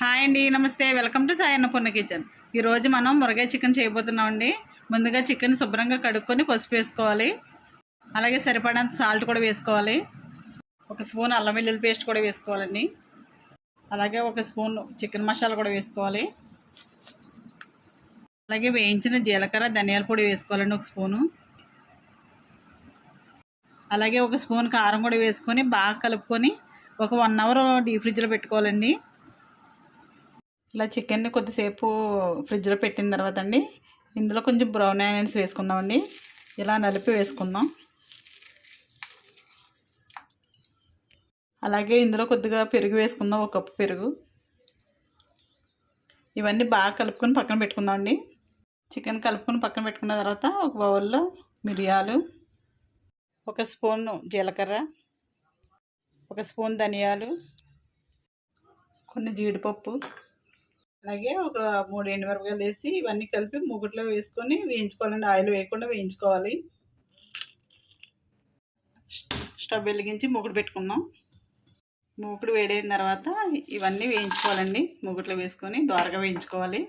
Hi అండి, నమస్తే. Welcome to Sai Annapurna kitchen. ఈరోజు మనం మురగాయ చికెన్ చేయబోతున్నామండి. ముందుగా చికెన్ శుభ్రంగా కడుక్కొని పసుపు వేసుకోవాలి. అలాగే సరిపడంత సాల్ట్ కూడా వేసుకోవాలి. ఒక స్పూన్ అల్లం వెల్లుల్లి పేస్ట్ కూడా వేసుకోవాలండి. అలాగే ఒక స్పూన్ చికెన్ మసాలా కూడా వేసుకోవాలి. అలాగే వేయించిన జీలకర్ర ధనియాల పొడి వేసుకోవాలండి ఒక స్పూను. అలాగే ఒక స్పూన్ కారం కూడా వేసుకొని బాగా కలుపుకొని ఒక 1 అవర్ డీప్ ఫ్రిడ్జ్లో పెట్టుకోవాలండి. ఇలా చికెన్ని కొద్దిసేపు ఫ్రిడ్జ్లో పెట్టిన తర్వాత అండి ఇందులో కొంచెం బ్రౌన్ ఆనియన్స్ వేసుకుందామండి. ఇలా నలిపి వేసుకుందాం. అలాగే ఇందులో కొద్దిగా పెరుగు వేసుకుందాం, 1 కప్పు పెరుగు. ఇవన్నీ బాగా కలుపుకొని పక్కన పెట్టుకుందామండి. చికెన్ కలుపుకొని పక్కన పెట్టుకున్న తర్వాత ఒక బౌల్లో మిరియాలు, 1 స్పూన్ జీలకర్ర, 1 స్పూన్ ధనియాలు, కొన్ని జీడిపప్పు, అలాగే ఒక 3 ఎండుమిరపకాయలు వేసి ఇవన్నీ కలిపి మూకుట్లో వేసుకొని వేయించుకోవాలండి. ఆయిల్ వేయకుండా వేయించుకోవాలి. స్టవ్ వెలిగించి మూకుడు పెట్టుకుందాం. మూకుడు వేడైన తర్వాత ఇవన్నీ వేయించుకోవాలండి. మూకుట్లో వేసుకొని దోరగా వేయించుకోవాలి.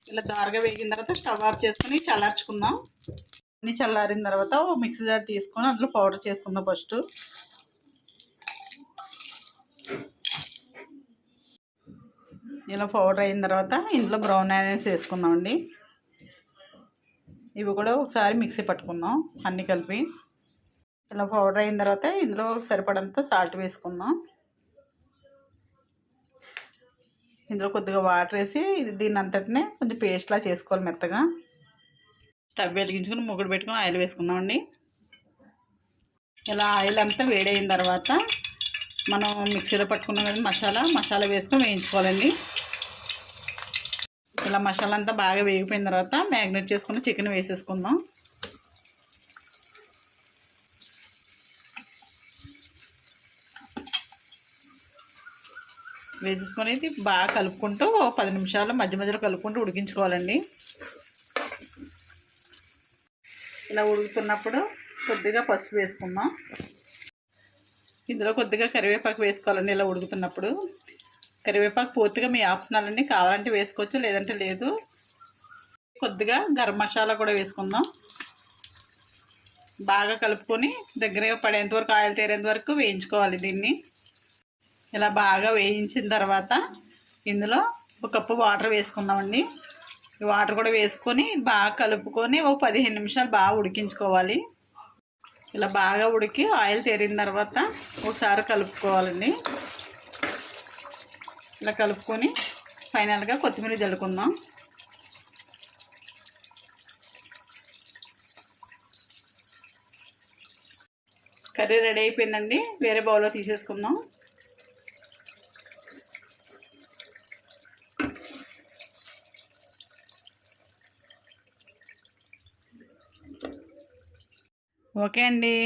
ఇలా దోరగా వేగిన తర్వాత స్టవ్ ఆఫ్ చేసుకొని చల్లార్చుకుందాం. అన్నీ చల్లారిన తర్వాత మిక్సీ జార్ తీసుకొని అందులో పౌడర్ చేసుకుందాం. ఫస్ట్ ఇలా పౌడర్ అయిన తర్వాత ఇందులో బ్రౌన్ ఆనియన్స్ వేసుకుందామండి. ఇవి కూడా ఒకసారి మిక్సీ పట్టుకుందాం అన్నీ కలిపి. ఇలా పౌడర్ అయిన తర్వాత ఇందులో సరిపడంత సాల్ట్ వేసుకుందాం. ఇందులో కొద్దిగా వాటర్ వేసి దీన్ని అంతటినే కొంచెం పేస్ట్లా చేసుకోవాలి మెత్తగా. స్టవ్ వెలిగించుకొని మూకుడు పెట్టుకొని ఆయిల్ వేసుకుందామండి. ఇలా ఆయిల్ అంతా వేడైన తర్వాత మనం మిక్సీలో పట్టుకున్నాం కదా మసాలా వేసుకొని వేయించుకోవాలండి. ఇలా మసాలా అంతా బాగా వేగిపోయిన తర్వాత మ్యాగ్నేట్ చేసుకుని చికెన్ వేసేసుకుందాం. వేసేసుకొని ఇది బాగా కలుపుకుంటూ 10 నిమిషాలు మధ్య మధ్యలో కలుపుకుంటూ ఉడికించుకోవాలండి. ఇలా ఉడుకుతున్నప్పుడు కొద్దిగా పసుపు వేసుకుందాం. ఇందులో కొద్దిగా కరివేపాకు వేసుకోవాలండి. ఇలా ఉడుకుతున్నప్పుడు కరివేపాకు పూర్తిగా మీ ఆప్షనల్ అండి, కావాలంటే వేసుకోవచ్చు లేదంటే లేదు. కొద్దిగా గరం మసాలా కూడా వేసుకుందాం. బాగా కలుపుకొని దగ్గరగా పడేంత వరకు ఆయిల్ తేరేంత వరకు వేయించుకోవాలి దీన్ని. ఇలా బాగా వేయించిన తర్వాత ఇందులో 1 కప్పు వాటర్ వేసుకుందామండి. ఈ వాటర్ కూడా వేసుకొని బాగా కలుపుకొని 15 నిమిషాలు బాగా ఉడికించుకోవాలి. ఇలా బాగా ఉడికి ఆయిల్ తేరిన తర్వాత ఒకసారి కలుపుకోవాలండి. ఇలా కలుపుకొని ఫైనల్గా కొత్తిమీర జల్లుకుందాం. కర్రీ రెడీ అయిపోయిందండి. వేరే బౌల్లో తీసేసుకుందాం. ఓకే అండి,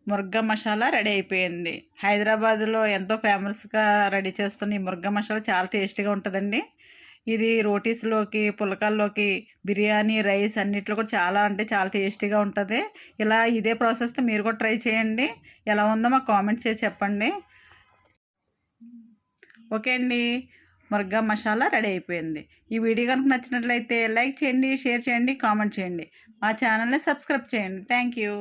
ముర్గా మసాలా రెడీ అయిపోయింది. హైదరాబాద్లో ఎంతో ఫేమస్గా రెడీ చేస్తున్న ఈ ముర్గా మసాలా చాలా టేస్టీగా ఉంటుందండి. ఇది రోటీస్లోకి, పుల్కాల్లోకి, బిర్యానీ, రైస్ అన్నిట్లో కూడా చాలా అంటే చాలా టేస్టీగా ఉంటుంది. ఇలా ఇదే ప్రాసెస్తో మీరు కూడా ట్రై చేయండి. ఎలా ఉందో మాకు కామెంట్స్ చేసి చెప్పండి. ఓకే అండి, ముర్గా మసాలా రెడీ అయిపోయింది. ఈ వీడియో కనుక నచ్చినట్లయితే లైక్ చేయండి, షేర్ చేయండి, కామెంట్ చేయండి. మా ఛానల్ని సబ్స్క్రైబ్ చేయండి. Thank you.